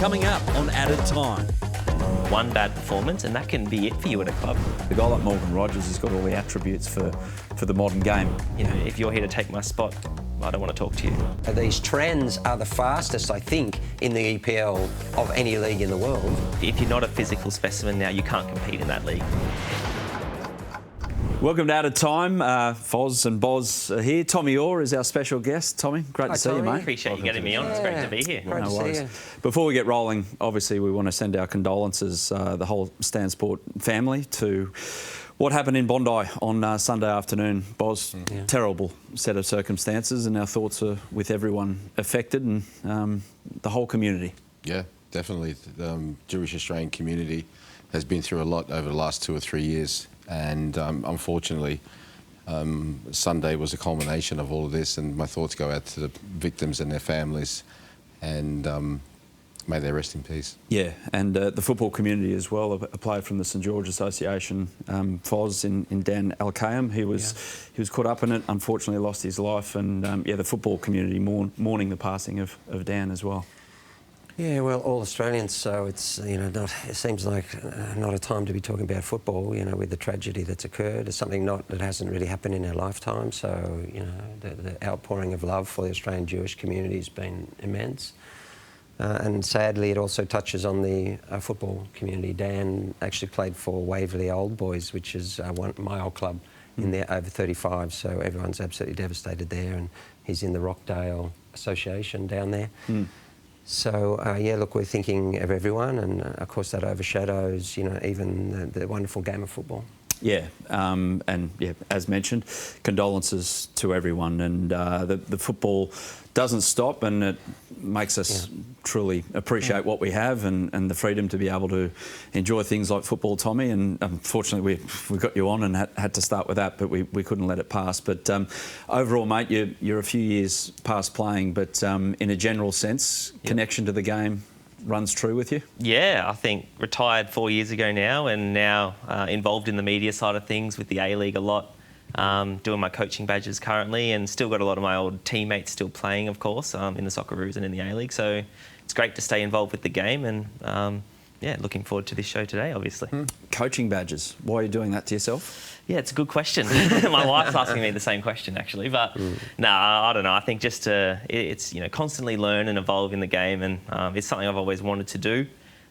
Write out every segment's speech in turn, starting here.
Coming up on Added Time. One bad performance and that can be it for you at a club. A guy like Morgan Rogers has got all the attributes for the modern game. You know, if you're here to take my spot, I don't want to talk to you. These trends are the fastest, I think, in the EPL of any league in the world. If you're not a physical specimen now, you can't compete in that league. Welcome to Added Time. Foz and Boz are here. Tommy Orr is our special guest. Tommy, great to see you, mate. Appreciate you getting me on. It's great to be here. Great to see you. Before we get rolling, obviously we want to send our condolences, the whole Stan Sport family, to what happened in Bondi on Sunday afternoon. Boz, terrible set of circumstances, and our thoughts are with everyone affected and the whole community. Yeah, definitely. The Jewish Australian community has been through a lot over the last 2 or 3 years. And unfortunately, Sunday was a culmination of all of this, and my thoughts go out to the victims and their families, and may they rest in peace. Yeah, and the football community as well. A player from the St George Association, Foz, in Dan Al-Kayem, he was caught up in it, unfortunately lost his life, and the football community mourning the passing of Dan as well. Yeah, well, all Australians, so it's, it seems like not a time to be talking about football, with the tragedy that's occurred. It's something that hasn't really happened in our lifetime, so, the outpouring of love for the Australian Jewish community has been immense. And sadly, it also touches on the football community. Dan actually played for Waverley Old Boys, which is my old club in there, over 35, so everyone's absolutely devastated there, and he's in the Rockdale Association down there. So, look, we're thinking of everyone, and of course that overshadows, even the wonderful game of football. Yeah, as mentioned, condolences to everyone, and the football doesn't stop, and it makes us truly appreciate what we have and the freedom to be able to enjoy things like football, Tommy. And unfortunately, we got you on and had to start with that, but we couldn't let it pass. But overall, mate, you're a few years past playing, but in a general sense, connection to the game runs true with you? Yeah, I think retired 4 years ago now, and now involved in the media side of things with the A-League a lot. Doing my coaching badges currently, and still got a lot of my old teammates still playing, of course, in the Socceroos and in the A-League. So it's great to stay involved with the game, and looking forward to this show today, obviously. Coaching badges, why are you doing that to yourself? Yeah, it's a good question. My wife's asking me the same question, actually. But no, I don't know. I think just it's constantly learn and evolve in the game, and it's something I've always wanted to do.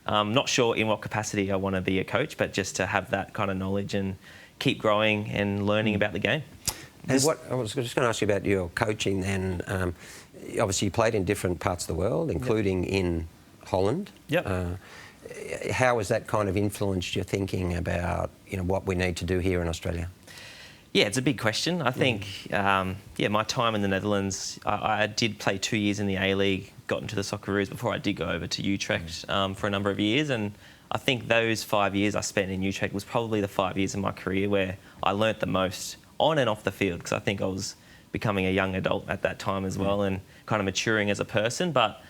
Not sure in what capacity I want to be a coach, but just to have that kind of knowledge and keep growing and learning about the game. And I was just going to ask you about your coaching then. Obviously, you played in different parts of the world, including in Holland. Yep. How has that kind of influenced your thinking about what we need to do here in Australia? Yeah, it's a big question. I think, my time in the Netherlands, I did play 2 years in the A-League, got into the Socceroos before I did go over to Utrecht for a number of years, and I think those 5 years I spent in Utrecht was probably the 5 years in my career where I learnt the most on and off the field, because I think I was becoming a young adult at that time as well, and kind of maturing as a person. But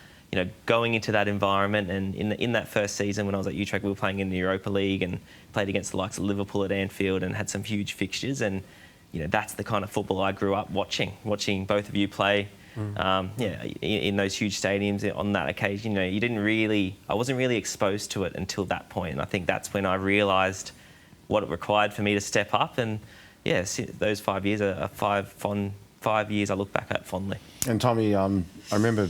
going into that environment, and in that first season when I was at Utrecht, we were playing in the Europa League and played against the likes of Liverpool at Anfield and had some huge fixtures, and that's the kind of football I grew up watching both of you play. In those huge stadiums on that occasion, I wasn't really exposed to it until that point, and I think that's when I realised what it required for me to step up. And those 5 years are 5 years I look back at fondly. And Tommy, I remember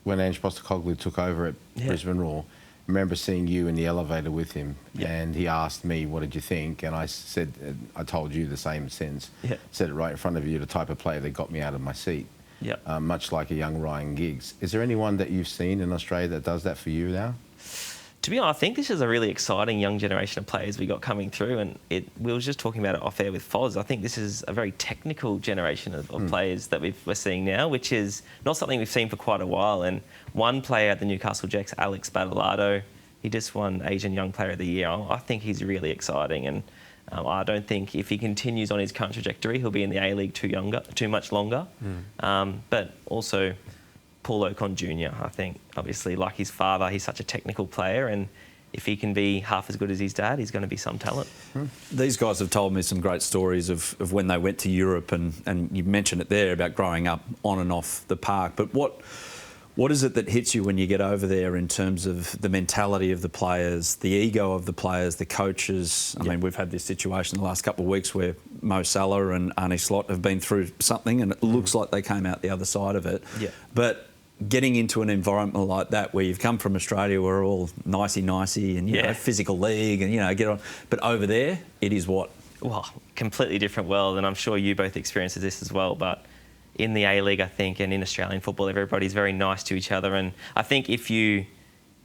when Ange Postecoglou took over at Brisbane Roar, I remember seeing you in the elevator with him, and he asked me, "What did you think?" And I said, I told you the same sense. Said it right in front of you, the type of player that got me out of my seat. Much like a young Ryan Giggs. Is there anyone that you've seen in Australia that does that for you now? To be honest, I think this is a really exciting young generation of players we got coming through, and we were just talking about it off air with Foz. I think this is a very technical generation of players that we're seeing now, which is not something we've seen for quite a while. And one player at the Newcastle Jets, Alex Badalado, he just won Asian Young Player of the Year. I think he's really exciting, and I don't think if he continues on his current trajectory, he'll be in the A-League too much longer. But also Paul Ocon Jr., I think, obviously, like his father, he's such a technical player, and if he can be half as good as his dad, he's going to be some talent. These guys have told me some great stories of when they went to Europe, and you mentioned it there about growing up on and off the park. But what What is it that hits you when you get over there in terms of the mentality of the players, the ego of the players, the coaches? I mean, we've had this situation the last couple of weeks where Mo Salah and Arne Slot have been through something and it looks like they came out the other side of it. Yeah. But getting into an environment like that where you've come from Australia, we're all nicey and, you know, physical league and, you know, get on. But over there, it is what? Well, completely different world, and I'm sure you both experience this as well, but in the A-League, I think, and in Australian football, everybody's very nice to each other. And I think if you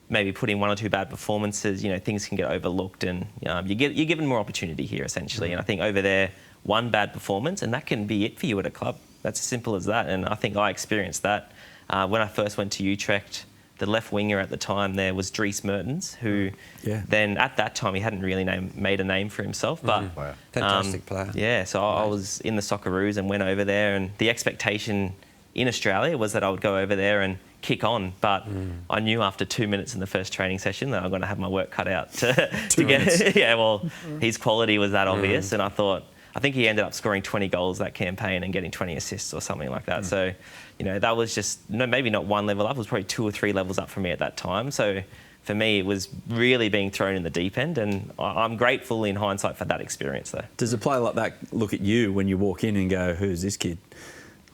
maybe put in one or two bad performances, you know, things can get overlooked and you're given more opportunity here, essentially. And I think over there, one bad performance, and that can be it for you at a club. That's as simple as that. And I think I experienced that when I first went to Utrecht. The left winger at the time there was Dries Mertens, who then at that time he hadn't really made a name for himself. But fantastic player. Yeah, so I was in the Socceroos and went over there, and the expectation in Australia was that I would go over there and kick on. But I knew after 2 minutes in the first training session that I'm going to have my work cut out to get. Yeah, well, his quality was that obvious, and I think he ended up scoring 20 goals that campaign and getting 20 assists or something like that. So, you know, that was just maybe not one level up. It was probably 2 or 3 levels up for me at that time. So for me, it was really being thrown in the deep end, and I'm grateful in hindsight for that experience, though. Does a player like that look at you when you walk in and go, "Who's this kid?"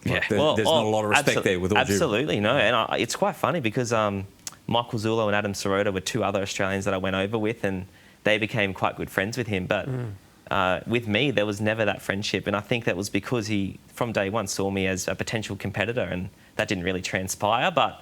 Like, there's not a lot of respect there with all due. Absolutely, no. And it's quite funny because Michael Zullo and Adam Sirota were 2 other Australians that I went over with, and they became quite good friends with him. But with me, there was never that friendship, and I think that was because he, from day one, saw me as a potential competitor, and that didn't really transpire. But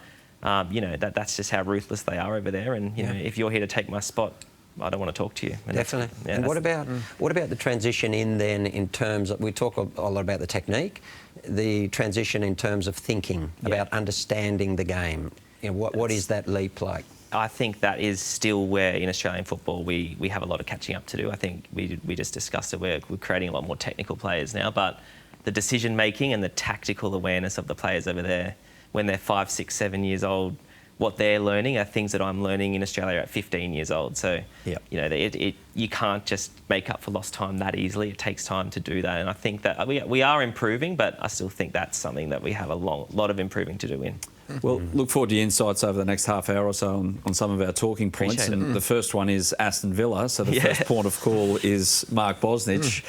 you know, that's just how ruthless they are over there. And you know, if you're here to take my spot, I don't want to talk to you. And definitely. And what about the transition in terms of, we talk a lot about the technique, the transition in terms of thinking, about understanding the game. You know, what is that leap like? I think that is still where in Australian football we have a lot of catching up to do. I think we just discussed it. We're creating a lot more technical players now, but the decision making and the tactical awareness of the players over there when they're 5, 6, 7 years old, what they're learning are things that I'm learning in Australia at 15 years old. So you know, you can't just make up for lost time that easily. It takes time to do that, and I think that we are improving, but I still think that's something that we have a lot of improving to do in. Well, look forward to your insights over the next half hour or so on some of our talking points. And the first one is Aston Villa. So the first point of call is Mark Bosnich.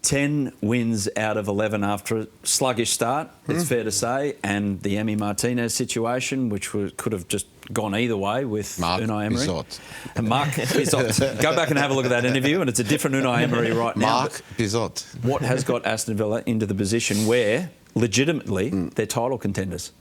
10 wins out of 11 after a sluggish start, it's fair to say. And the Emi Martinez situation, which could have just gone either way with Unai Emery. Mark Bizot. Go back and have a look at that interview, and it's a different Unai Emery right now. Mark Bizot. What has got Aston Villa into the position where, legitimately, they're title contenders?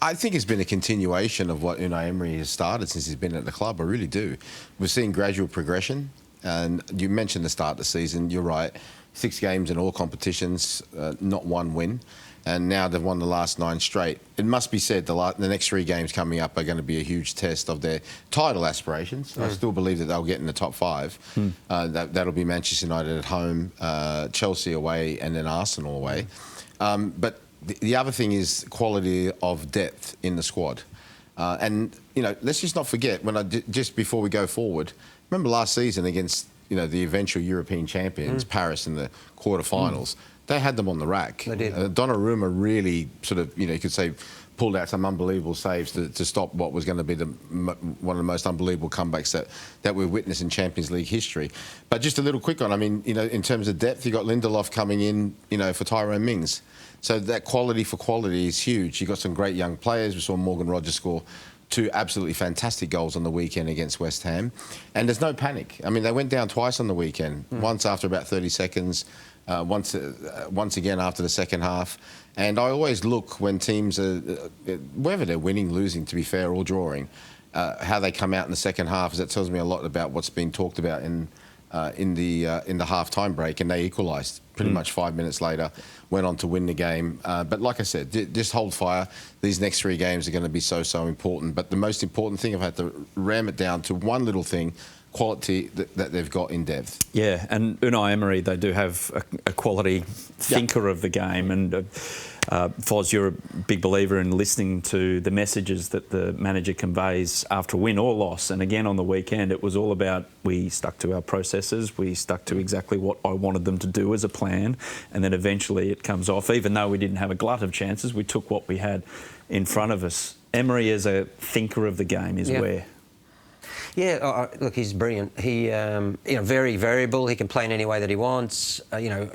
I think it's been a continuation of what Unai Emery has started since he's been at the club. I really do. We're seeing gradual progression. And you mentioned the start of the season. You're right. 6 games in all competitions, not 1 win. And now they've won the last 9 straight. It must be said the next 3 games coming up are going to be a huge test of their title aspirations. I still believe that they'll get in the top 5. That'll be Manchester United at home, Chelsea away, and then Arsenal away. But the other thing is quality of depth in the squad. And, you know, let's just not forget, just before we go forward, remember last season against, you know, the eventual European champions, Paris, in the quarterfinals, they had them on the rack. They did. Donnarumma really sort of, you know, you could say, pulled out some unbelievable saves to stop what was going to be one of the most unbelievable comebacks that we've witnessed in Champions League history. But just a little quick one, I mean, you know, in terms of depth, you got Lindelof coming in, you know, for Tyrone Mings. So that quality for quality is huge. You've got some great young players. We saw Morgan Rogers score 2 absolutely fantastic goals on the weekend against West Ham. And there's no panic. I mean, they went down twice on the weekend, once after about 30 seconds, once again after the second half. And I always look when teams are, whether they're winning, losing, to be fair, or drawing, how they come out in the second half, as that tells me a lot about what's been talked about in the half-time break, and they equalised pretty much 5 minutes later, went on to win the game. But like I said, just hold fire. These next 3 games are going to be so important. But the most important thing, I've had to ram it down to one little thing, quality that they've got in depth. Yeah, and Unai Emery, they do have a quality thinker of the game. And Foz, you're a big believer in listening to the messages that the manager conveys after a win or loss. And again, on the weekend, it was all about, we stuck to our processes, we stuck to exactly what I wanted them to do as a plan, and then eventually it comes off. Even though we didn't have a glut of chances, we took what we had in front of us. Emery as a thinker of the game is where? Yeah, look, he's brilliant. He, very variable. He can play in any way that he wants.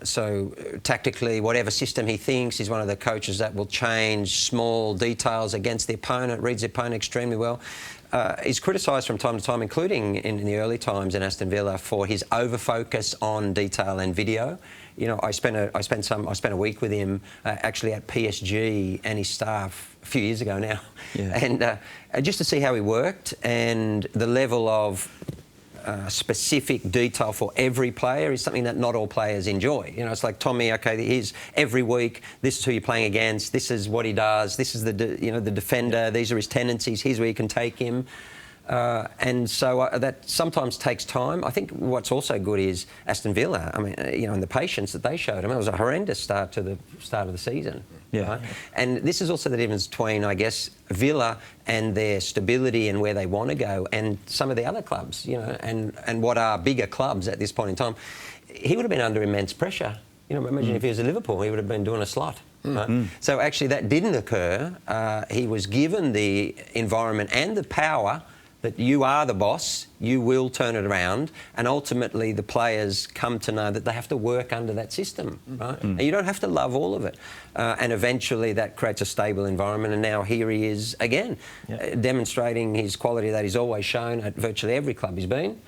So tactically, whatever system he thinks, he's one of the coaches that will change small details against the opponent, reads the opponent extremely well. He's criticised from time to time, including in the early times in Aston Villa, for his over-focus on detail and video. I spent a week with him actually at PSG and his staff a few years ago now, and just to see how he worked and the level of specific detail for every player is something that not all players enjoy. It's like Tommy. Okay, here's every week. This is who you're playing against. This is what he does. This is the defender. These are his tendencies. Here's where you can take him. And so that sometimes takes time. I think what's also good is Aston Villa. I mean, and the patience that they showed. I mean, it was a horrendous start to the season. Yeah. Right? And this is also the difference between, I guess, Villa and their stability and where they want to go, and some of the other clubs. And what are bigger clubs at this point in time. He would have been under immense pressure. Imagine if he was at Liverpool, he would have been doing a slot. Right? So actually, that didn't occur. He was given the environment and the power that you are the boss, you will turn it around, and ultimately the players come to know that they have to work under that system, right? And you don't have to love all of it. And eventually that creates a stable environment, and now here he is again, demonstrating his quality that he's always shown at virtually every club he's been,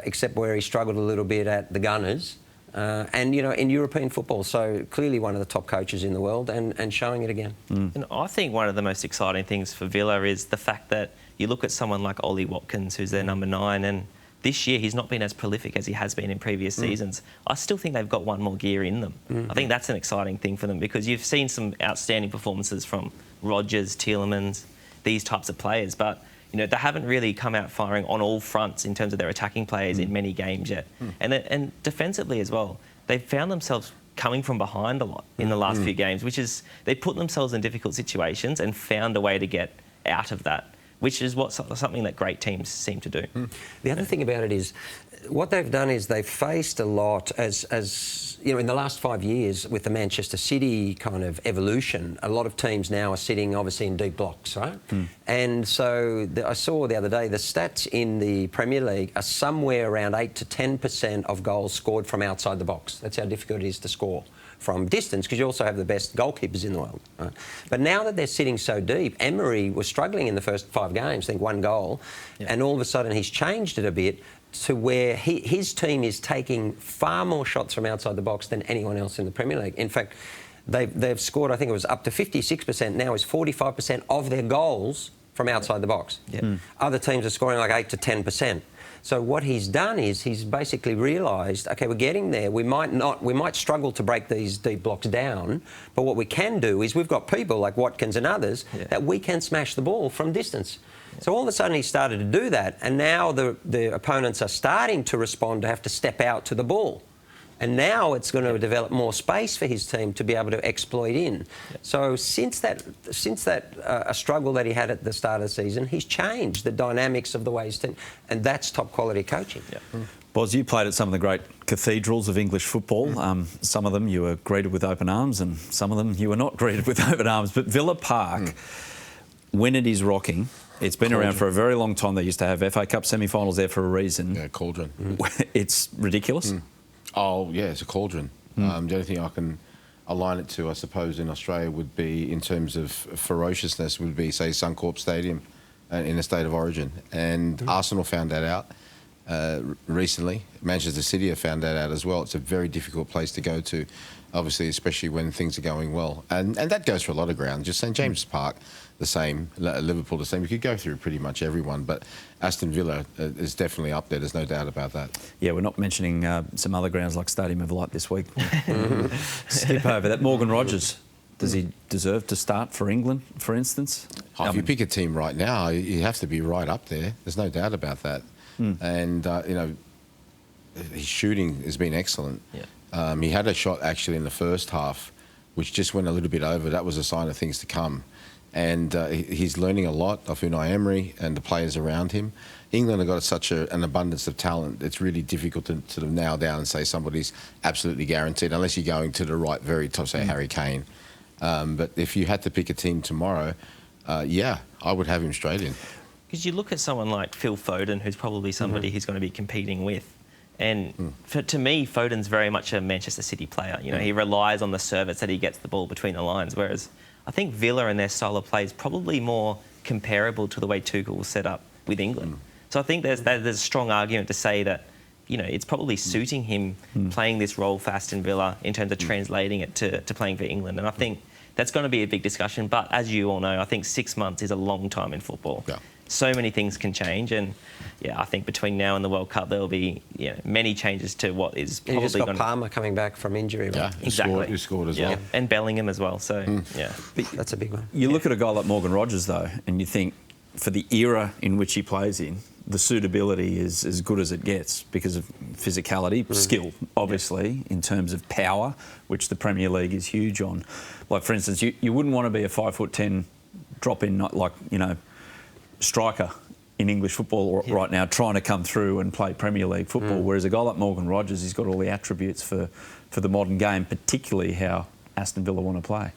except where he struggled a little bit at the Gunners. And, in European football. So clearly one of the top coaches in the world and showing it again. And I think one of the most exciting things for Villa is the fact that you look at someone like Ollie Watkins, who's their number 9, and this year he's not been as prolific as he has been in previous seasons. I still think they've got one more gear in them. I think that's an exciting thing for them, because you've seen some outstanding performances from Rodgers, Tielemans, these types of players, but they haven't really come out firing on all fronts in terms of their attacking players in many games yet. And defensively as well, they've found themselves coming from behind a lot in the last few games, which is they put themselves in difficult situations and found a way to get out of that, which is something that great teams seem to do. The other thing about it is what they've done is they've faced a lot as in the last 5 years with the Manchester City kind of evolution. A lot of teams now are sitting obviously in deep blocks, right? And so I saw the other day the stats in the Premier League are somewhere around 8 to 10% of goals scored from outside the box. That's how difficult it is to score from distance, because you also have the best goalkeepers in the world. Right? But now that they're sitting so deep, Emery was struggling in the first 5 games, I think 1 goal, and all of a sudden he's changed it a bit to where his team is taking far more shots from outside the box than anyone else in the Premier League. In fact, they've scored, I think it was up to 56%, now is 45% of their goals from outside the box. Other teams are scoring like 8 to 10%. So what he's done is he's basically realised, OK, we're getting there. We might struggle to break these deep blocks down, but what we can do is we've got people like Watkins and others that we can smash the ball from distance. So all of a sudden he started to do that, and now the opponents are starting to respond to have to step out to the ball. And now it's going to develop more space for his team to be able to exploit in. So since that a struggle that he had at the start of the season, he's changed the dynamics of the way his team, and that's top quality coaching. Boz, you played at some of the great cathedrals of English football. Some of them you were greeted with open arms, and some of them you were not greeted with open arms. But Villa Park, when it is rocking, it's been around for a very long time. They used to have FA Cup semi-finals there for a reason. Yeah, cauldron. It's ridiculous. Oh, yeah, it's a cauldron. The only thing I can align it to, I suppose, in Australia would be, in terms of ferociousness, would be, say, Suncorp Stadium in a state of origin. And Arsenal found that out recently. Manchester City have found that out as well. It's a very difficult place to go to, obviously, especially when things are going well. And that goes for a lot of grounds. Just St James Park, the same. Liverpool, the same. You could go through pretty much everyone, but Aston Villa is definitely up there. There's no doubt about that. Yeah, we're not mentioning some other grounds like Stadium of Light this week. Skip over that. Morgan Rogers, does he deserve to start for England, for instance? If you pick a team right now, you have to be right up there. There's no doubt about that. And, his shooting has been excellent. He had a shot actually in the first half, which just went a little bit over. That was a sign of things to come. And he's learning a lot of Unai Emery and the players around him. England have got such an abundance of talent. It's really difficult to sort of nail down and say somebody's absolutely guaranteed, unless you're going to the right very top, say Harry Kane. But if you had to pick a team tomorrow, yeah, I would have him straight in. Because you look at someone like Phil Foden, who's probably somebody he's going to be competing with. And to me, Foden's very much a Manchester City player. You know, he relies on the service that he gets the ball between the lines, whereas I think Villa and their style of play is probably more comparable to the way Tuchel was set up with England. So I think there's a strong argument to say that, you know, it's probably suiting him playing this role for Aston Villa in terms of translating it to playing for England. And I think that's going to be a big discussion. But as you all know, I think 6 months is a long time in football. Yeah. So many things can change, and I think between now and the World Cup there will be many changes to what is probably. You just got Palmer coming back from injury, right? Yeah, exactly. Who scored as well, and Bellingham as well. So that's a big one. You look at a guy like Morgan Rogers though, and you think for the era in which he plays in, the suitability is as good as it gets because of physicality, skill, obviously, in terms of power, which the Premier League is huge on. Like for instance, you wouldn't want to be a 5'10" drop in, like striker in English football right now, trying to come through and play Premier League football, whereas a guy like Morgan Rogers, he's got all the attributes for the modern game, particularly how Aston Villa want to play.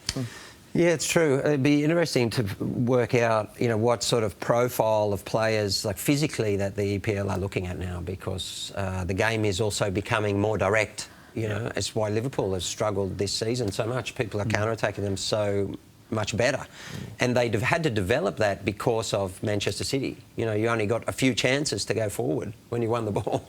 Yeah, it's true. It'd be interesting to work out, what sort of profile of players, like physically, that the EPL are looking at now, because the game is also becoming more direct. It's why Liverpool has struggled this season so much. People are counter-attacking them so much better, and they've had to develop that because of Manchester City. You only got a few chances to go forward when you won the ball,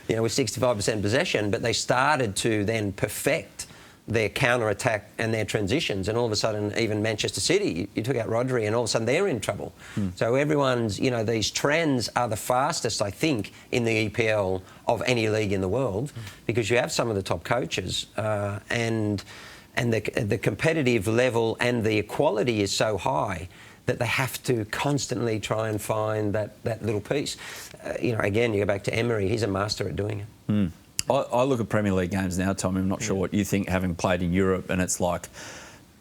with 65% possession, but they started to then perfect their counter-attack and their transitions, and all of a sudden, even Manchester City, you took out Rodri, and all of a sudden they're in trouble. So everyone's, these trends are the fastest, I think, in the EPL of any league in the world, because you have some of the top coaches, and the competitive level and the equality is so high that they have to constantly try and find that little piece. Again, you go back to Emery, he's a master at doing it. I look at Premier League games now, Tommy, I'm not sure what you think, having played in Europe, and it's like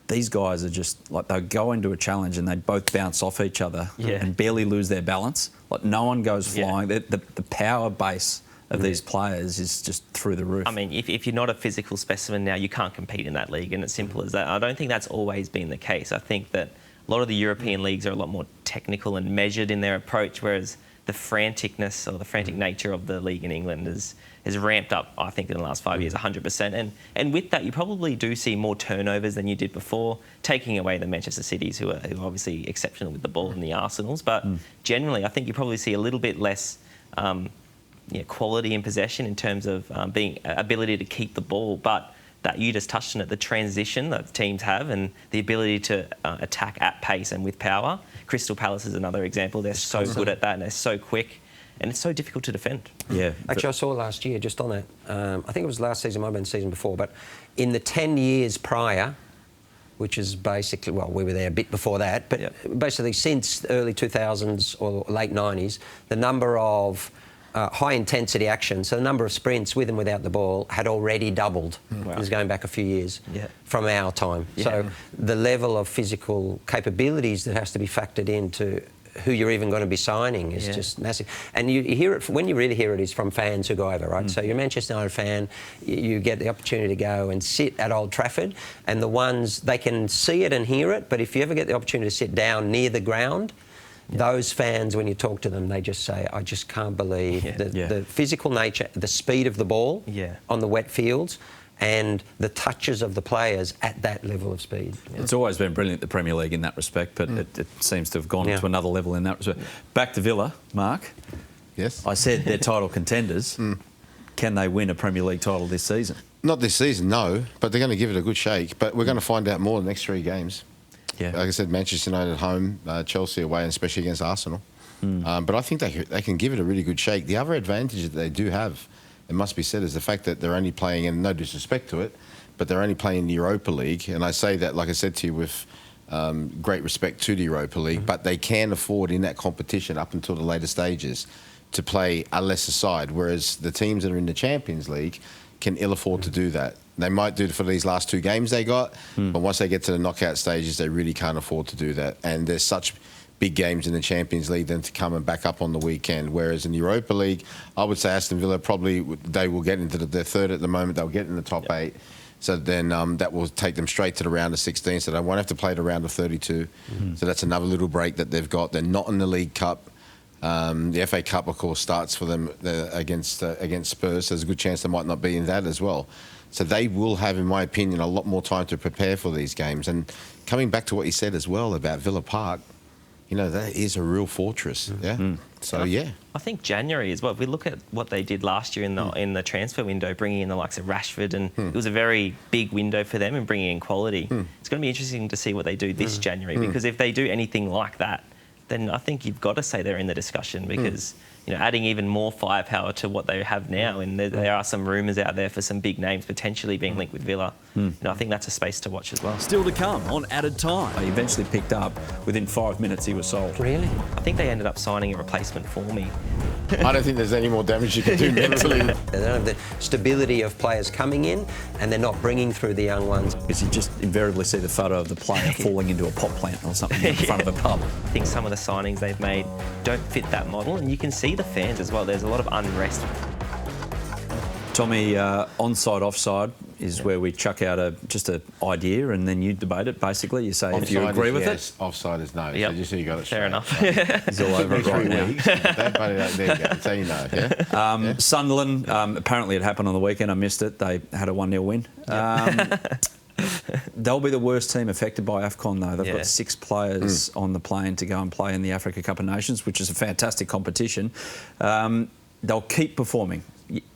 these guys are just like, they'll go into a challenge and they both bounce off each other and barely lose their balance. Like no one goes flying. The power base of these players is just through the roof. I mean, if you're not a physical specimen now, you can't compete in that league, and it's simple as that. I don't think that's always been the case. I think that a lot of the European leagues are a lot more technical and measured in their approach, whereas the franticness or the frantic nature of the league in England has ramped up, I think, in the last 5 years, 100%. And with that, you probably do see more turnovers than you did before, taking away the Manchester Cities, who are obviously exceptional with the ball, and the Arsenals. But generally, I think you probably see a little bit less quality in possession in terms of being ability to keep the ball, but that you just touched on it, the transition that teams have and the ability to attack at pace and with power. Crystal Palace is another example. They're so good at that, and they're so quick, and it's so difficult to defend. Yeah. Actually, I saw last year, just on that, I think it was last season, might have been the season before, but in the 10 years prior, which is basically, well, we were there a bit before that, but basically since the early 2000s or late 90s, the number of high-intensity action, so the number of sprints with and without the ball had already doubled. It was going back a few years from our time. So the level of physical capabilities that has to be factored into who you're even going to be signing is just massive. And you hear it, when you really hear it, is from fans who go over, right? So you're a Manchester United fan, you get the opportunity to go and sit at Old Trafford, and the ones, they can see it and hear it, but if you ever get the opportunity to sit down near the ground, those fans, when you talk to them, they just say, I just can't believe the physical nature, the speed of the ball on the wet fields, and the touches of the players at that level of speed. It's always been brilliant, the Premier League, in that respect, but it seems to have gone to another level in that respect. Back to Villa, Mark. Yes? I said they're title contenders. Can they win a Premier League title this season? Not this season, no, but they're going to give it a good shake. But we're going to find out more in the next 3 games. Yeah. Like I said, Manchester United at home, Chelsea away, and especially against Arsenal. But I think they can give it a really good shake. The other advantage that they do have, it must be said, is the fact that they're only playing, and no disrespect to it, but they're only playing in the Europa League. And I say that, like I said to you, with great respect to the Europa League, but they can afford in that competition up until the later stages to play a lesser side, whereas the teams that are in the Champions League can ill afford to do that. They might do it for these last 2 games they got, but once they get to the knockout stages, they really can't afford to do that. And there's such big games in the Champions League then to come and back up on the weekend. Whereas in the Europa League, I would say Aston Villa probably, they will get into they're third at the moment, they'll get in the top 8. So then that will take them straight to the round of 16. So they won't have to play the round of 32. So that's another little break that they've got. They're not in the League Cup. The FA Cup, of course, starts for them against Spurs. So there's a good chance they might not be in that as well. So they will have, in my opinion, a lot more time to prepare for these games. And coming back to what you said as well about Villa Park, you know, that is a real fortress. Yeah. So yeah, I think January as well. If we look at what they did last year in the transfer window, bringing in the likes of Rashford, and it was a very big window for them in bringing in quality. It's going to be interesting to see what they do this January, because if they do anything like that, then I think you've got to say they're in the discussion, because you know, adding even more firepower to what they have now, and there are some rumours out there for some big names potentially being linked with Villa. You know, I think that's a space to watch as well. Still to come on Added Time. He eventually picked up. Within 5 minutes, he was sold. Really? I think they ended up signing a replacement for me. I don't think there's any more damage you can do mentally. They don't have the stability of players coming in, and they're not bringing through the young ones. Because you just invariably see the photo of the player falling into a pot plant or something in front of a pub. I think some of the signings they've made don't fit that model, and you can see the fans as well. There's a lot of unrest. Tommy, onside, offside is where we chuck out just an idea, and then you debate it. Basically, you say if you agree with it. Offside is no. Yep. So just so you got it Fair straight. enough. He's all over it right now. There you go. So you know. Yeah. Sunderland, apparently it happened on the weekend. I missed it. They had a 1-0 win. They'll be the worst team affected by AFCON, though. They've got 6 players on the plane to go and play in the Africa Cup of Nations, which is a fantastic competition. They'll keep performing.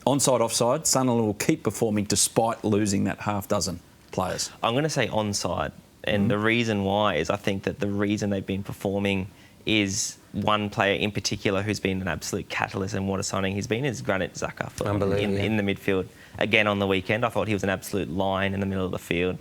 Onside, offside, Sunderland will keep performing despite losing that half dozen players. I'm going to say onside, and the reason why is I think that the reason they've been performing is one player in particular who's been an absolute catalyst, and what a signing he's been, is Granit Xhaka in the midfield. Again, on the weekend, I thought he was an absolute lion in the middle of the field.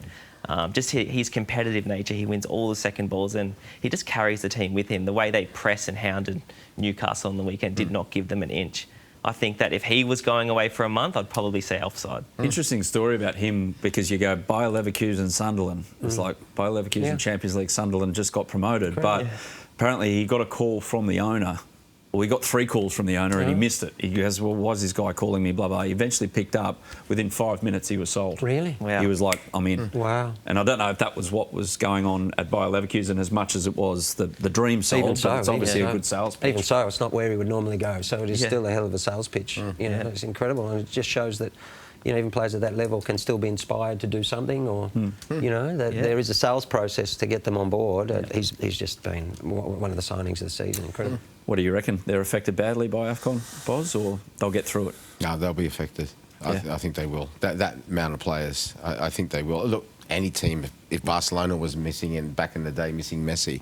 Just his competitive nature, he wins all the second balls, and he just carries the team with him. The way they press and hounded Newcastle on the weekend did not give them an inch. I think that if he was going away for a month, I'd probably say offside. Interesting story about him, because you go Bayer Leverkusen, Sunderland. It's like Bayer Leverkusen, Champions League, Sunderland just got promoted. But apparently he got a call from the owner. Well, he got 3 calls from the owner and he missed it. He goes, well, why is this guy calling me, blah, blah. He eventually picked up. Within 5 minutes, he was sold. Really? Wow. He was like, I'm in. Wow. And I don't know if that was what was going on at Bayer Leverkusen as much as it was the dream sold. Even so, but it's obviously a good sales pitch. Even so, it's not where he would normally go. So it is still a hell of a sales pitch. You know, it's incredible, and it just shows that, you know, even players at that level can still be inspired to do something, or you know, that there is a sales process to get them on board. He's just been one of the signings of the season. Incredible. What do you reckon? They're affected badly by AFCON, Boz, or they'll get through it? No, they'll be affected. I think they will. That amount of players, I think they will. Look, any team, if Barcelona was missing, and back in the day missing Messi,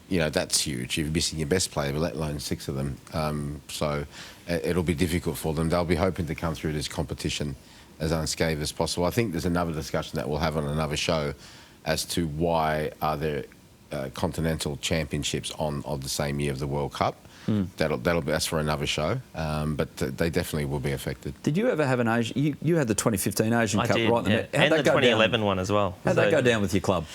you know, that's huge. You're missing your best player, let alone 6 of them. So it'll be difficult for them. They'll be hoping to come through this competition as unscathed as possible. I think there's another discussion that we'll have on another show as to why are there continental championships of the same year of the World Cup. That's for another show, but they definitely will be affected. Did you ever have an Asian? You had the 2015 Asian Cup, did, right? And the 2011 one as well. How'd that go down with your club?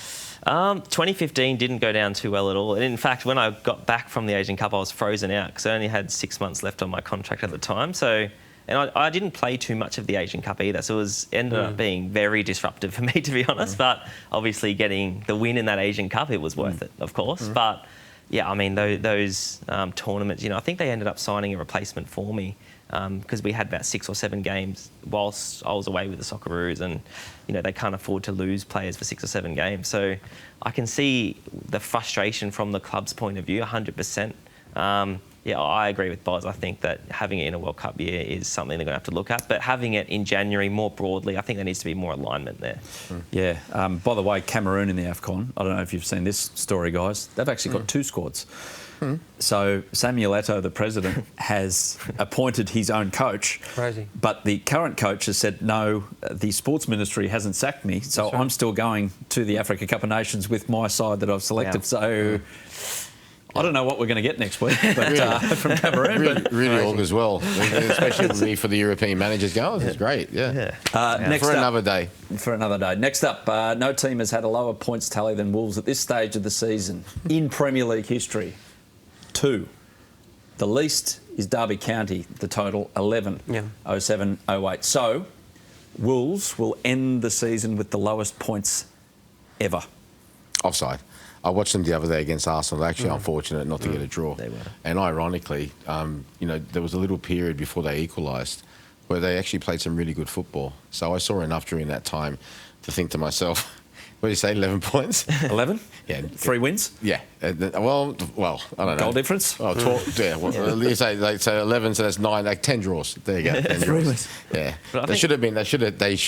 2015 didn't go down too well at all. And in fact, when I got back from the Asian Cup, I was frozen out because I only had 6 months left on my contract at the time. So, and I didn't play too much of the Asian Cup either. So it ended up being very disruptive for me, to be honest. But obviously getting the win in that Asian Cup, it was worth it, of course. But yeah, I mean, those tournaments, you know, I think they ended up signing a replacement for me because we had about 6 or 7 games whilst I was away with the Socceroos, and, you know, they can't afford to lose players for 6 or 7 games. So I can see the frustration from the club's point of view, 100%. Yeah, I agree with Boz. I think that having it in a World Cup year is something they're going to have to look at. But having it in January more broadly, I think there needs to be more alignment there. Yeah. By the way, Cameroon in the AFCON, I don't know if you've seen this story, guys. They've actually got 2 squads. So Samuel Eto'o, the president, has appointed his own coach. Crazy. But the current coach has said, no, the sports ministry hasn't sacked me, so I'm still going to the Africa Cup of Nations with my side that I've selected. Wow. So I don't know what we're going to get next week from Cameroon. Really augurs well, especially for the European managers going. It's great, Next for up, another day. For another day. Next up, no team has had a lower points tally than Wolves at this stage of the season in Premier League history. 2. The least is Derby County, the total 11, 07-08. So Wolves will end the season with the lowest points ever. Offside. I watched them the other day against Arsenal. They're actually unfortunate not to get a draw. They were. And ironically, there was a little period before they equalised where they actually played some really good football. So I saw enough during that time to think to myself, what do you say, 11 points? 11? Yeah. 3 wins? Yeah. Well, I don't know. Goal difference? Oh, 12, yeah. Well, you say 11, so that's 9, like 10 draws. There you go. 10 draws. Yeah. They should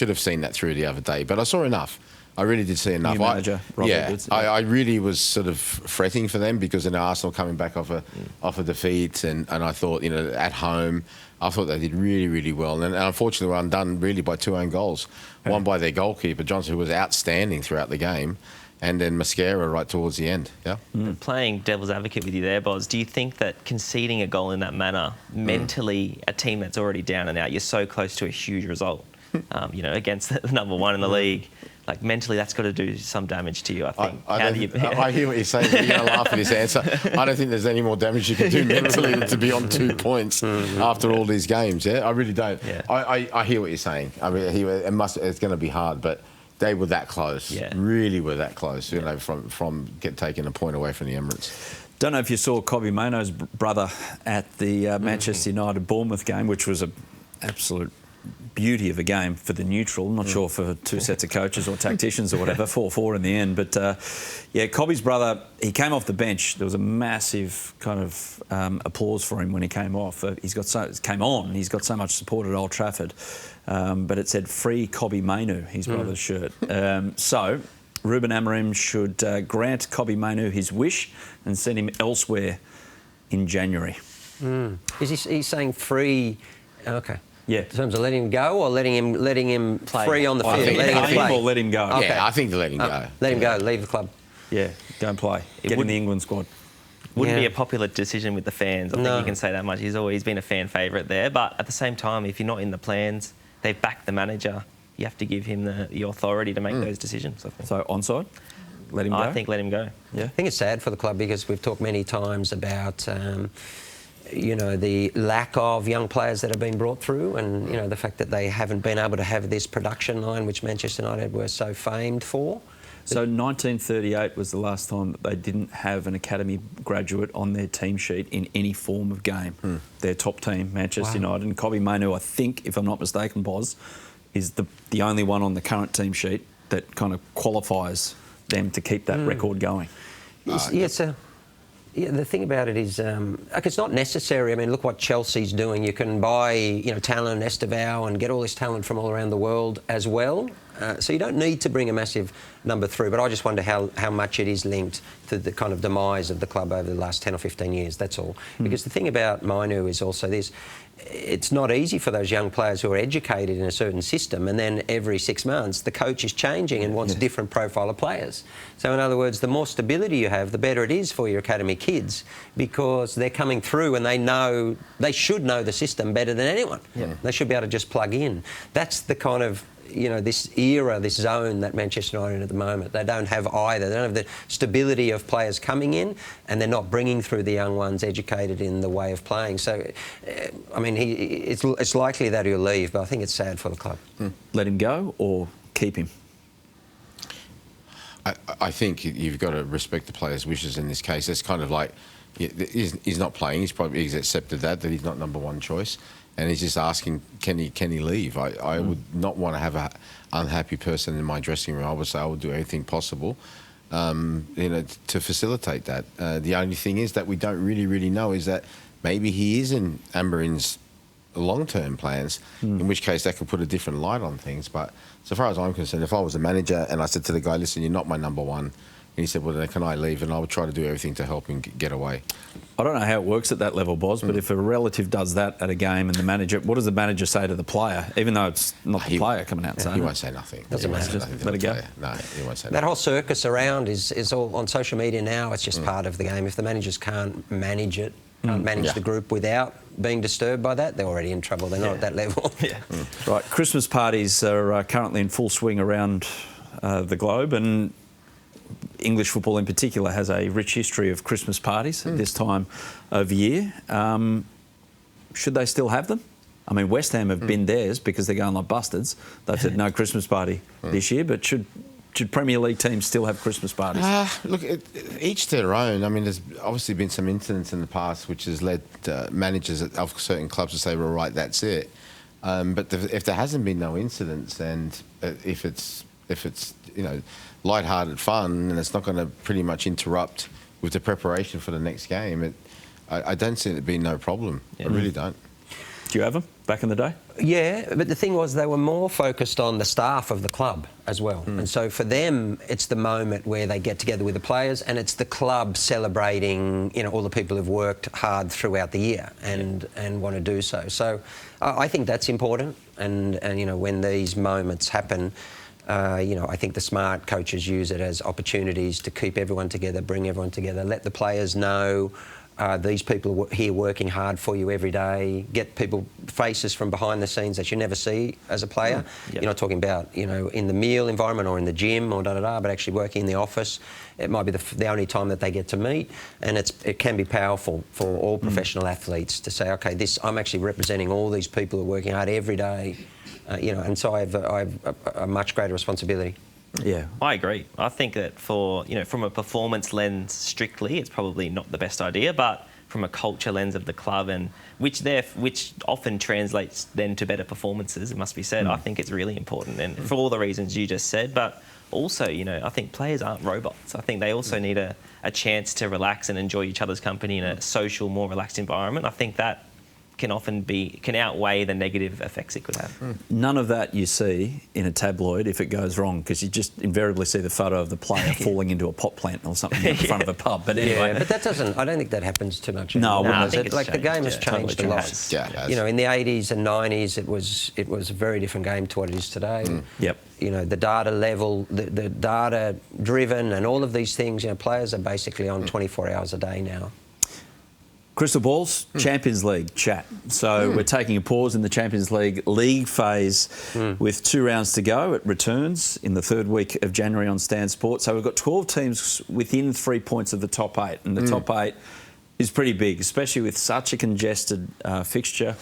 have seen that through the other day. But I saw enough. I really did see enough. New manager, Rob Edwards. I really was sort of fretting for them because Arsenal coming back off a defeat, and I thought, at home, I thought they did really, really well. And unfortunately, were undone really by 2 own goals. One by their goalkeeper, Johnson, who was outstanding throughout the game, and then Mascara right towards the end. Yeah. Playing devil's advocate with you there, Boz, do you think that conceding a goal in that manner, mentally, a team that's already down and out, you're so close to a huge result, against the number 1 in the league, like mentally that's got to do some damage to you, I think. I hear what you're saying, but you're going to laugh at this answer. I don't think there's any more damage you can do mentally than to be on 2 points after all these games, yeah? I really don't. Yeah. I hear what you're saying. I mean, it's going to be hard, but they were that close. Yeah. Really were that close, from taking a point away from the Emirates. Don't know if you saw Kobbie Mainoo's brother at the Manchester United-Bournemouth game, which was an absolute beauty of a game for the neutral. I'm not sure for 2 sets of coaches or tacticians or whatever, 4-4 in the end. But, Kobbie's brother, he came off the bench. There was a massive kind of applause for him when he came off. He's got so much support at Old Trafford. But it said, "Free Kobbie Mainoo," his brother's shirt. So Ruben Amorim should grant Kobbie Mainoo his wish and send him elsewhere in January. He's saying free... OK. Yeah. In terms of letting him go or letting him play free on the field? Letting him play. Or let him go. Okay. Yeah, I think to let him go. Let him go, leave the club. Yeah, go and play. Get in the England squad. Wouldn't be a popular decision with the fans. I think you can say that much. He's always been a fan favourite there. But at the same time, if you're not in the plans, they've backed the manager. You have to give him the authority to make those decisions, I think. So, onside? Let him go? I think let him go. Yeah. I think it's sad for the club because we've talked many times about... the lack of young players that have been brought through and, the fact that they haven't been able to have this production line which Manchester United were so famed for. So 1938 was the last time that they didn't have an academy graduate on their team sheet in any form of game. Their top team, Manchester United. And Kobbie Mainoo, I think, if I'm not mistaken, Boz, is the only one on the current team sheet that kind of qualifies them to keep that record going. The thing about it is, it's not necessary. I mean, look what Chelsea's doing. You can buy, talent, Esteval, and get all this talent from all around the world as well. So you don't need to bring a massive number through. But I just wonder how much it is linked to the kind of demise of the club over the last 10 or 15 years. That's all. Because the thing about Mainoo is also this. It's not easy for those young players who are educated in a certain system and then every 6 months the coach is changing and wants a different profile of players. So in other words, the more stability you have, the better it is for your academy kids because they're coming through and they should know the system better than anyone. They should be able to just plug in. That's the kind of this era, this zone that Manchester United at the moment. They don't have either. They don't have the stability of players coming in and they're not bringing through the young ones educated in the way of playing. So, it's likely that he'll leave, but I think it's sad for the club. Let him go or keep him? I think you've got to respect the player's wishes in this case. It's kind of like he's not playing. He's accepted that he's not number 1 choice. And he's just asking, can he leave? I would not want to have an unhappy person in my dressing room. I would say I would do everything possible, to facilitate that. The only thing is that we don't really know is that maybe he is in Amorim's long-term plans, in which case that could put a different light on things. But so far as I'm concerned, if I was a manager and I said to the guy, listen, you're not my number 1, and he said, well, then can I leave? And I would try to do everything to help him get away. I don't know how it works at that level, Boz, but if a relative does that at a game and the manager... What does the manager say to the player, even though it's not the player coming out saying He it? won't say nothing. Doesn't matter. Just let it go? No, he won't say nothing. That whole circus around is all on social media now. It's just part of the game. If the managers can't manage it, can't manage the group without being disturbed by that, they're already in trouble. They're not at that level. Right, Christmas parties are currently in full swing around the globe, and English football in particular has a rich history of Christmas parties at this time of year. Should they still have them? I mean, West Ham have been theirs because they're going like bastards. They've said no Christmas party this year, but should Premier League teams still have Christmas parties? Look, each to their own. I mean, there's obviously been some incidents in the past which has led managers of certain clubs to say, well, right, that's it. But if there hasn't been no incidents, and if it's light-hearted fun, and it's not going to pretty much interrupt with the preparation for the next game, I don't see it being no problem. I really don't. Do you have them back in the day? Yeah, but the thing was they were more focused on the staff of the club as well. And so for them, it's the moment where they get together with the players, and it's the club celebrating, all the people who've worked hard throughout the year and want to do so. So I think that's important. And when these moments happen, I think the smart coaches use it as opportunities to keep everyone together, bring everyone together, let the players know these people are here working hard for you every day, get people faces from behind the scenes that you never see as a player. You're not talking about, in the meal environment or in the gym or da-da-da, but actually working in the office. It might be the only time that they get to meet, and it can be powerful for all professional athletes to say, OK, I'm actually representing all these people who are working hard every day, and so I have a much greater responsibility. Yeah, I agree. I think that from a performance lens strictly, it's probably not the best idea, but from a culture lens of the club, and which often translates then to better performances, it must be said, I think it's really important, and for all the reasons you just said. But also, I think players aren't robots. I think they also need a chance to relax and enjoy each other's company in a social, more relaxed environment. I think that can outweigh the negative effects it could have. None of that you see in a tabloid if it goes wrong, because you just invariably see the photo of the player falling into a pot plant or something in front of a pub. But anyway, but I don't think that happens too much No, anymore. I Does think it? Like the game has changed a lot. Yeah, it has. In the 80s and 90s, it was a very different game to what it is today. Yep. The data level, the data driven, and all of these things. Players are basically on 24 hours a day now. Crystal balls, Champions League chat. So we're taking a pause in the Champions League phase with 2 rounds to go. It returns in the 3rd week of January on Stan Sport. So we've got 12 teams within 3 points of the top 8, and the top 8 is pretty big, especially with such a congested fixture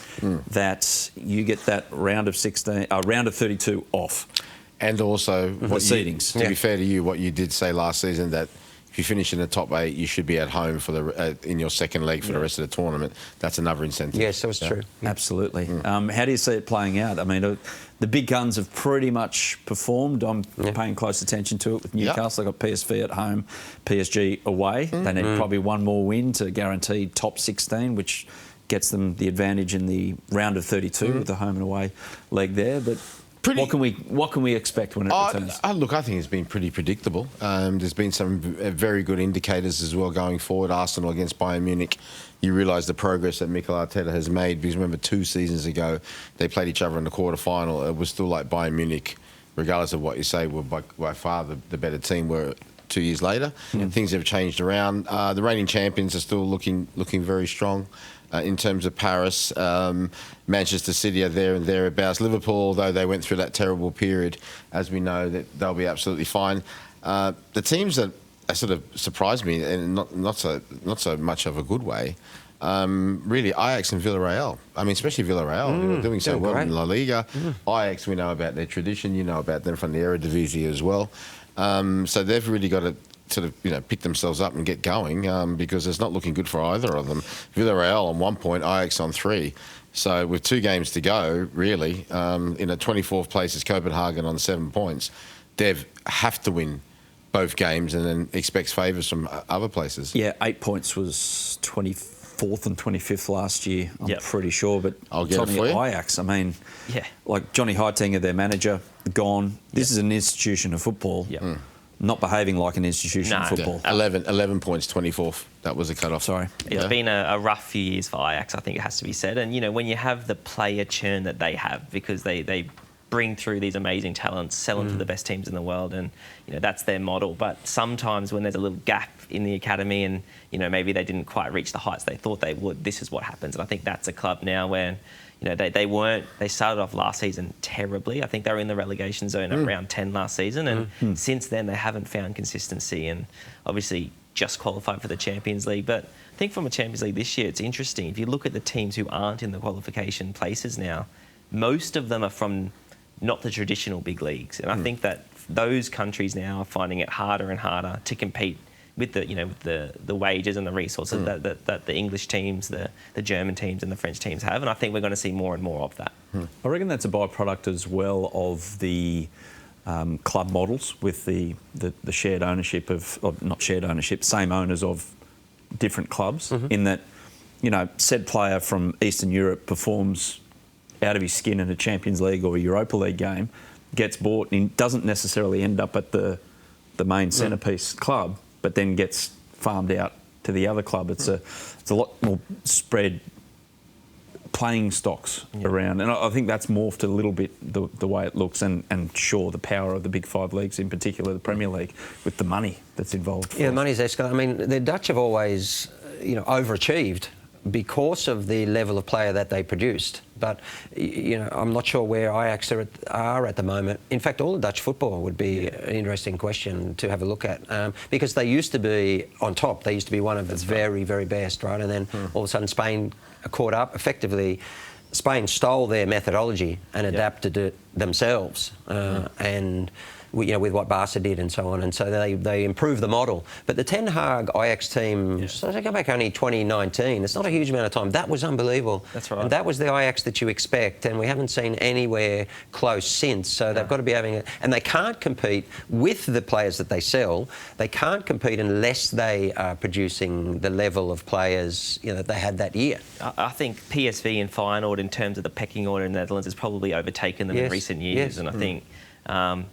that you get that round of 32 off. And also, seedings. To be fair to you, what you did say last season, that if you finish in the top 8, you should be at home for in your second leg for the rest of the tournament. That's another incentive. Yes, that was true. Absolutely. How do you see it playing out? I mean, the big guns have pretty much performed. I'm paying close attention to it with Newcastle. They've got PSV at home, PSG away. They need probably one more win to guarantee top 16, which gets them the advantage in the round of 32 with the home and away leg there. But what can we expect when it returns? Look, I think it's been pretty predictable. There's been some very good indicators as well going forward. Arsenal against Bayern Munich, you realise the progress that Mikel Arteta has made, because remember 2 seasons ago they played each other in the quarter-final. It was still like Bayern Munich, regardless of what you say, were by far the better team. Were 2 years later. Things have changed around. The reigning champions are still looking very strong. In terms of Paris, Manchester City are there and thereabouts. Liverpool, although they went through that terrible period, as we know, that they'll be absolutely fine. The teams that sort of surprised me, and not so much of a good way, really Ajax and Villarreal. I mean, especially Villarreal, who are doing so well in La Liga. Ajax, we know about their tradition. You know about them from the Eredivisie as well. So they've really got to sort of pick themselves up and get going, because it's not looking good for either of them. Villarreal on 1 point, Ajax on 3. So with 2 games to go, really, in a 24th place is Copenhagen on 7 points. They have to win both games and then expects favours from other places. Yeah, 8 points was 24th and 25th last year, I'm pretty sure. But I'll get it for you. Ajax, I mean, like Johnny Heitinga, their manager, gone. This is an institution of football. Not behaving like an institution of football. 11 points, 24th. That was a cut-off. Sorry. It's been a rough few years for Ajax, I think it has to be said. And, when you have the player churn that they have, because they bring through these amazing talents, sell them to the best teams in the world, and, that's their model. But sometimes when there's a little gap in the academy and, maybe they didn't quite reach the heights they thought they would, this is what happens. And I think that's a club now where, they started off last season terribly. I think they were in the relegation zone at round 10 last season, and since then they haven't found consistency. And obviously just qualified for the Champions League. But I think from a Champions League this year, it's interesting. If you look at the teams who aren't in the qualification places now, most of them are from not the traditional big leagues. And I think that those countries now are finding it harder and harder to compete with the wages and the resources that the English teams, the German teams and the French teams have. And I think we're going to see more and more of that. I reckon that's a byproduct as well of the club models with the shared ownership or not shared ownership, same owners of different clubs, in that, said player from Eastern Europe performs out of his skin in a Champions League or a Europa League game, gets bought and doesn't necessarily end up at the main centrepiece club, but then gets farmed out to the other club. It's a lot more spread playing stocks around, and I think that's morphed a little bit the way it looks, and sure, the power of the big five leagues, in particular the Premier League, with the money that's involved. Yeah, the money's escalated. I mean, the Dutch have always, overachieved because of the level of player that they produced. But, I'm not sure where Ajax are at the moment. In fact, all of Dutch football would be an interesting question to have a look at, because they used to be on top. They used to be one of the very, very best, right? And then all of a sudden Spain caught up. Effectively, Spain stole their methodology and adapted it themselves. And with what Barca did and so on, and so they improved the model. But the Ten Hag Ajax team, so they go back only 2019. It's not a huge amount of time. That was unbelievable. That's right. And that was the Ajax that you expect, and we haven't seen anywhere close since. So they've got to be having it, and they can't compete with the players that they sell. They can't compete unless they are producing the level of players that they had that year. I think PSV and Feyenoord, in terms of the pecking order in the Netherlands, has probably overtaken them in recent years, and I think.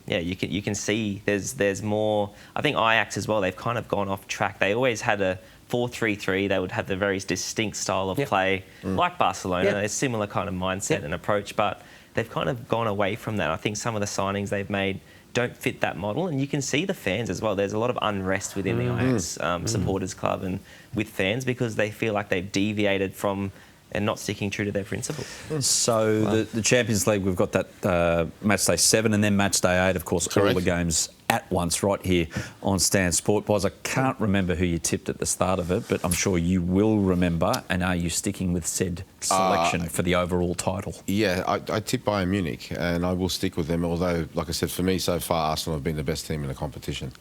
You can see there's more. I think Ajax as well, they've kind of gone off track. They always had a 4-3-3. They would have the very distinct style of play, like Barcelona, a similar kind of mindset and approach, but they've kind of gone away from that. I think some of the signings they've made don't fit that model, and you can see the fans as well. There's a lot of unrest within the Ajax supporters club and with fans, because they feel like they've deviated from and not sticking true to their principles. So the Champions League, we've got that match day 7 and then match day 8, of course, all the games at once right here on Stan Sport. Boys, I can't remember who you tipped at the start of it, but I'm sure you will remember. And are you sticking with said selection for the overall title? Yeah, I tipped Bayern Munich, and I will stick with them, although, like I said, for me so far, Arsenal have been the best team in the competition.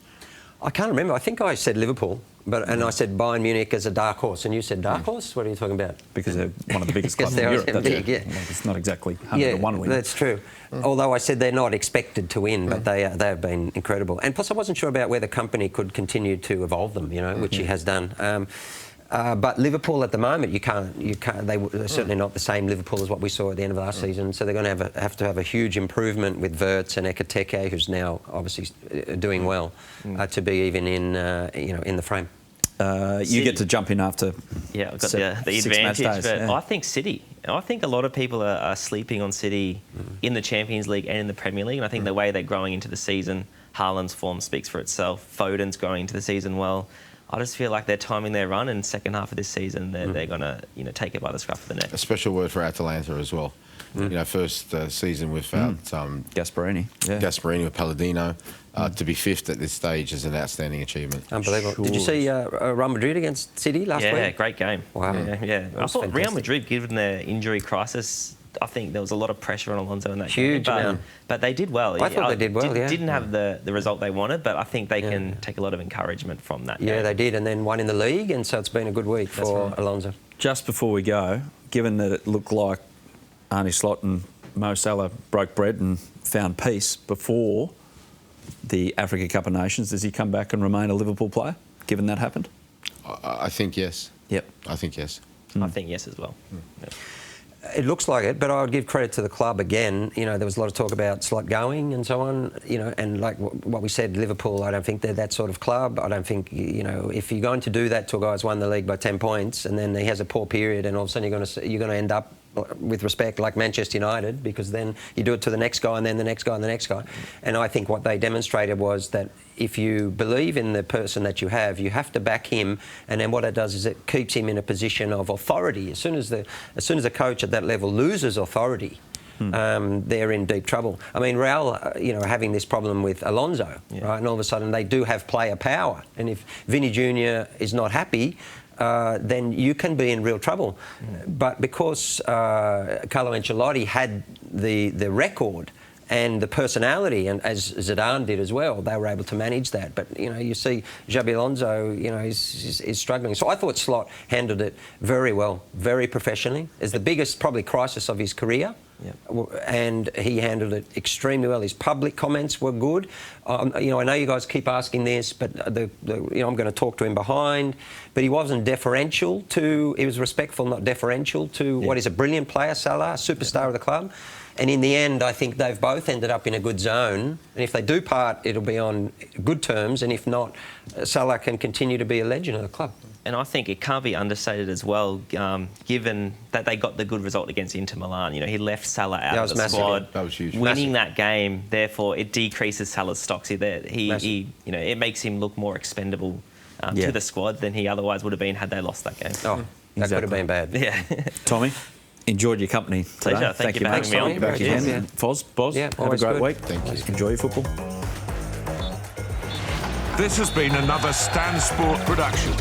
I can't remember. I think I said Liverpool, and I said Bayern Munich as a dark horse, and you said dark horse? What are you talking about? Because they're one of the biggest clubs in Europe. Big, It's not exactly 101 win. That's true. Although I said they're not expected to win, but they have been incredible. And plus, I wasn't sure about whether the company could continue to evolve them, which he has done. But Liverpool at the moment, you can't. They're certainly not the same Liverpool as what we saw at the end of last season. So they're going to have to have a huge improvement with Wirtz and Ekitike, who's now obviously doing well, to be even in the frame. You get to jump in after. Yeah, I've got the advantage. But I think City. I think a lot of people are sleeping on City in the Champions League and in the Premier League. And I think the way they're growing into the season, Haaland's form speaks for itself. Foden's growing into the season well. I just feel like they're timing their run, and second half of this season they're going to take it by the scruff of the neck. A special word for Atalanta as well. First season without Gasperini. Gasperini with Palladino. To be fifth at this stage is an outstanding achievement. Unbelievable. Sure. Did you see Real Madrid against City last week? Yeah, great game. Wow. Yeah. I thought fantastic. Real Madrid, given their injury crisis, I think there was a lot of pressure on Alonso in that Huge game. amount. But they did well. I thought they did well, Didn't have the result they wanted, but I think they can take a lot of encouragement from that game. They did, and then won in the league, and so it's been a good week for Alonso. Just before we go, given that it looked like Arne Slot and Mo Salah broke bread and found peace before the Africa Cup of Nations, does he come back and remain a Liverpool player, given that happened? I think yes. Yep. I think yes. I think yes as well. Yep. It looks like it, but I would give credit to the club again. There was a lot of talk about Slot going and so on, and like what we said, Liverpool, I don't think they're that sort of club. I don't think, if you're going to do that to a guy who's won the league by 10 points and then he has a poor period and all of a sudden you're going to end up, with respect, like Manchester United, because then you do it to the next guy and then the next guy and the next guy. And I think what they demonstrated was that if you believe in the person that you have to back him, and then what it does is it keeps him in a position of authority. As soon as a coach at that level loses authority, they're in deep trouble. I mean, Real, having this problem with Alonso, right? And all of a sudden they do have player power. And if Vinny Jr. is not happy, then you can be in real trouble. But because Carlo Ancelotti had the record and the personality, and as Zidane did as well, they were able to manage that. But, you see Xabi Alonso, is struggling. So I thought Slot handled it very well, very professionally. It's the biggest, probably, crisis of his career. Yep. And he handled it extremely well. His public comments were good. I know you guys keep asking this, but I'm going to talk to him behind. But he wasn't deferential to. He was respectful, not deferential to what is a brilliant player, Salah, superstar of the club. And in the end, I think they've both ended up in a good zone. And if they do part, it'll be on good terms. And if not, Salah can continue to be a legend of the club. And I think it can't be understated as well, given that they got the good result against Inter Milan. He left Salah out of the squad. That was huge. Winning that game, therefore, it decreases Salah's stocks. It makes him look more expendable to the squad than he otherwise would have been had they lost that game. Oh, that could have been bad. Yeah. Tommy, enjoyed your company today. Pleasure. Thank you for having me on. Back again. Yeah. Boz, have a always great good. week. Thank you. Enjoy your football. This has been another Stan Sport production.